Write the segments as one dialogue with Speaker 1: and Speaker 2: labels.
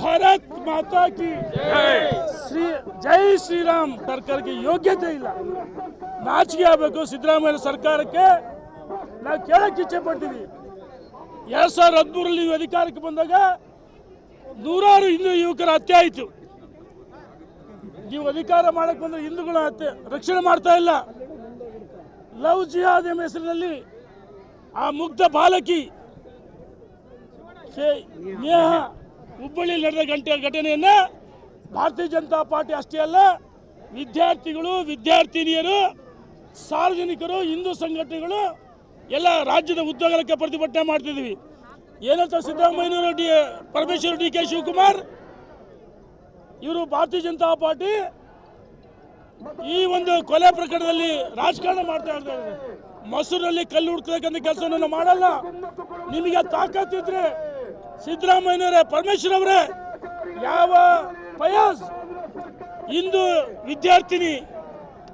Speaker 1: ಭಾರತ್ ಮಾತಾ ಕಿ ಜೈ ಶ್ರೀರಾಮ್ ಸರ್ಕಾರಕ್ಕೆ ಯೋಗ್ಯತೆ ಇಲ್ಲ, ನಾಚಿಕೆ ಆಗಬೇಕು ಸಿದ್ದರಾಮಯ್ಯ ಸರ್ಕಾರಕ್ಕೆ. ನಾವು ಕೇಳಕ್ಕೆ ಇಚ್ಛೆ ಪಡ್ತೀವಿ, 2013 ನೀವು ಅಧಿಕಾರಕ್ಕೆ ಬಂದಾಗ ನೂರಾರು ಹಿಂದೂ ಯುವಕರ ಹತ್ಯೆ ಆಯಿತು. ನೀವು ಅಧಿಕಾರ ಮಾಡಕ್ಕೆ ಬಂದ್ರೆ ಹಿಂದೂಗಳ ಹತ್ಯೆ ರಕ್ಷಣೆ ಮಾಡ್ತಾ ಇಲ್ಲ. ಲವ್ ಜಿಹಾದ್ ಎಂಬ ಹೆಸರಿನಲ್ಲಿ ಆ ಮುಗ್ಧ ಬಾಲಕಿ ನೇಹ ಹುಬ್ಬಳ್ಳಿ ನಡೆದ ಘಟನೆಯನ್ನ ಭಾರತೀಯ ಜನತಾ ಪಾರ್ಟಿ ಅಷ್ಟೇ ಅಲ್ಲ, ವಿದ್ಯಾರ್ಥಿಗಳು, ವಿದ್ಯಾರ್ಥಿನಿಯರು, ಸಾರ್ವಜನಿಕರು, ಹಿಂದೂ ಸಂಘಟನೆಗಳು ಎಲ್ಲ ರಾಜ್ಯದ ಉದ್ಯೋಗಕ್ಕೆ ಪ್ರತಿಭಟನೆ ಮಾಡ್ತಿದ್ವಿ. ಏನಂತ ಸಿದ್ದರಾಮಯ್ಯನವರು, ಪರಮೇಶ್ವರ್, ಡಿ ಕೆ ಶಿವಕುಮಾರ್ ಇವರು ಭಾರತೀಯ ಜನತಾ ಪಾರ್ಟಿ ಈ ಒಂದು ಕೊಲೆ ಪ್ರಕರಣದಲ್ಲಿ ರಾಜಕಾರಣ ಮಾಡ್ತಾ ಇದ್ದಾರೆ. ಮಸೂರಲ್ಲಿ ಕಲ್ಲು ಹುಡ್ತಕ್ಕಂಥ ಕೆಲಸವನ್ನು ಮಾಡಲ್ಲ. ನಿಮಗೆ ತಾಕತ್ತಿದ್ರೆ ಸಿದ್ದರಾಮಯ್ಯನವರೇ, ಪರಮೇಶ್ವರ್ ಅವರೇ, ಯಾವ ಫಯಾಜ್ ಹಿಂದೂ ವಿದ್ಯಾರ್ಥಿನಿ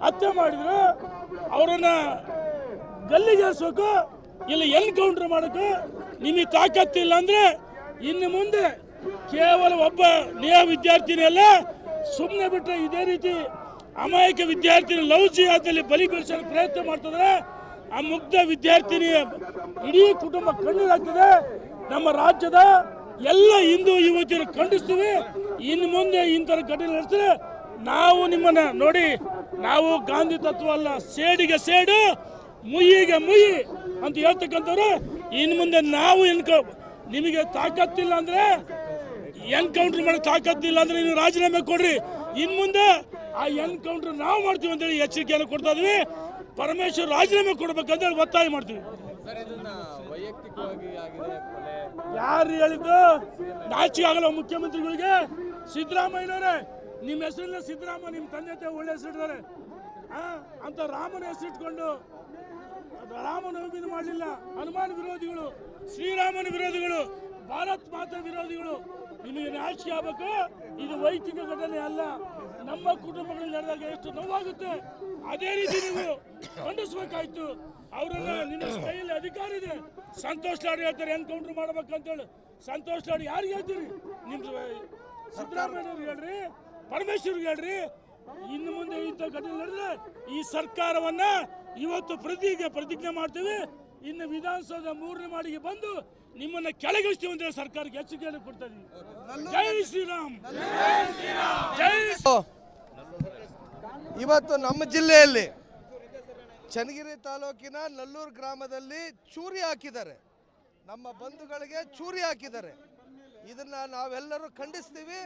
Speaker 1: ಹತ್ಯೆ ಮಾಡಿದ್ರು ಅವರನ್ನ ಗಲ್ಲಿಗೇರಿಸೋಕು, ಇಲ್ಲಿ ಎನ್ಕೌಂಟರ್ ಮಾಡೋಕೆ ನಿಮಗೆ ತಾಕತ್ತಿಲ್ಲ ಅಂದ್ರೆ ಇನ್ನು ಮುಂದೆ ಕೇವಲ ಒಬ್ಬ ನೇಹ ವಿದ್ಯಾರ್ಥಿನಿ ಅಲ್ಲ, ಸುಮ್ಮನೆ ಬಿಟ್ಟರೆ ಇದೇ ರೀತಿ ಅಮಾಯಕ ವಿದ್ಯಾರ್ಥಿನಿ ಲವ್ ಜಿಹಾದ್ನಲ್ಲಿ ಬಲಿ ಬೀಳಿಸಲು ಪ್ರಯತ್ನ ಮಾಡ್ತಿದ್ರೆ ಆ ಮುಗ್ಧ ವಿದ್ಯಾರ್ಥಿನಿಯ ಇಡೀ ಕುಟುಂಬ ಕಣ್ಣೀರಾಗ್ತದೆ. ನಮ್ಮ ರಾಜ್ಯದ ಎಲ್ಲ ಹಿಂದೂ ಯುವತಿಯರು ಖಂಡಿಸ್ತೀವಿ. ಇನ್ನು ಮುಂದೆ ಇಂಥರ ಘಟನೆ ನಡೆಸಿದ್ರೆ ನಾವು ನಿಮ್ಮನ್ನ ನೋಡಿ, ನಾವು ಗಾಂಧಿ ತತ್ವ ಅಲ್ಲ, ಸೇಡಿಗೆ ಸೇಡು, ಮುಯ್ಯಿಗೆ ಮುಯ್ಯಿ ಅಂತ ಹೇಳ್ತಕ್ಕಂಥವ್ರು. ಇನ್ನು ಮುಂದೆ ನಾವು ನಿಮಗೆ ತಾಕತ್ತಿಲ್ಲ ಅಂದ್ರೆ, ಎನ್ಕೌಂಟರ್ ಮಾಡೋ ತಾಕತ್ತಿಲ್ಲ ಅಂದ್ರೆ ನೀವು ರಾಜೀನಾಮೆ ಕೊಡ್ರಿ. ಇನ್ನು ಮುಂದೆ ಆ ಎನ್ಕೌಂಟರ್ ನಾವು ಮಾಡ್ತೀವಿ ಅಂತೇಳಿ ಎಚ್ಚರಿಕೆಯನ್ನು ಕೊಡ್ತಾ ಇದ್ವಿ. ಪರಮೇಶ್ವರ್ ರಾಜೀನಾಮೆ ಕೊಡ್ಬೇಕಂತೇಳಿ ಒತ್ತಾಯ ಮಾಡ್ತೀವಿ. ಯಾರು ಹೇಳಿದ್ದು? ನಾಚಿಕೆ ಆಗಲ್ಲ ಮುಖ್ಯಮಂತ್ರಿಗಳಿಗೆ. ಸಿದ್ದರಾಮಯ್ಯನವರೇ, ನಿಮ್ಮ ಹೆಸರನ್ನ ಸಿದ್ದರಾಮ, ನಿಮ್ಮ ತಂದೆ ಒಳ್ಳೆ ಹೆಸರಿದ್ದಾರೆ ಅಂತ ರಾಮನ ಹೆಸರಿಟ್ಕೊಂಡು ರಾಮನವಮಿ ಮಾಡಲಿಲ್ಲ. ಹನುಮಾನ್ ವಿರೋಧಿಗಳು, ಶ್ರೀರಾಮನ ವಿರೋಧಿಗಳು, ಭಾರತ್ ಮಾತಾ ವಿರೋಧಿಗಳು. ನಿಮಗೆ ನಾಚಿಕೆ ಆಗಬೇಕು. ಇದು ವೈಯಕ್ತಿಕ ಘಟನೆ ಅಲ್ಲ, ನಮ್ಮ ಕುಟುಂಬಗಳಲ್ಲಿ ನಡೆದಾಗ ಎಷ್ಟು ನೋವಾಗುತ್ತೆ ಅದೇ ರೀತಿ ನೀವು ಖಂಡಿಸಬೇಕಾಯ್ತು. ಅವರನ್ನ ನಿಮ್ಮ ಕೈಯಲ್ಲಿ ಅಧಿಕಾರ ಇದೆ. ಸಂತೋಷ್ ಲಾಡ್ ಹೇಳ್ತಾರೆ ಎನ್ಕೌಂಟರ್ ಮಾಡ್ಬೇಕಂತೇಳಿ. ಸಂತೋಷ್ ಲಾಡ್ ಯಾರಿಗೆ ಹೇಳ್ತೀರಿ? ನಿಮ್ ಸಿದ್ದರಾಮಯ್ಯವ್ರಿಗೆ ಹೇಳ್ರಿ, ಪರಮೇಶ್ವರ್ಗೆ ಹೇಳ್ರಿ. ಇನ್ನು ಮುಂದೆ ಇಂಥ ಘಟನೆ ನಡೆದ್ರೆ ಈ ಸರ್ಕಾರವನ್ನ ಇವತ್ತು ಪ್ರತಿಜ್ಞೆ ಮಾಡ್ತೀವಿ. ಇನ್ನು ವಿಧಾನಸೌಧ 3ನೇ ಮಾಡಿಗೆ ಬಂದು ನಿಮ್ಮನ್ನ ಕೆಳಗಿಳಿಸ್ತೀವಿ ಅಂತ ಸರ್ಕಾರಕ್ಕೆ ಎಚ್ಚರಿಕೆಯನ್ನು ಕೊಡ್ತಾ ಇದೀವಿ. ಜೈ ಶ್ರೀರಾಮ್.
Speaker 2: ಇವತ್ತು ನಮ್ಮ ಜಿಲ್ಲೆಯಲ್ಲಿ ಚನ್ನಗಿರಿ ತಾಲೂಕಿನ ನಲ್ಲೂರು ಗ್ರಾಮದಲ್ಲಿ ಚೂರಿ ಹಾಕಿದ್ದಾರೆ, ನಮ್ಮ ಬಂಧುಗಳಿಗೆ ಚೂರಿ ಹಾಕಿದ್ದಾರೆ. ಇದನ್ನ ನಾವೆಲ್ಲರೂ ಖಂಡಿಸ್ತೀವಿ.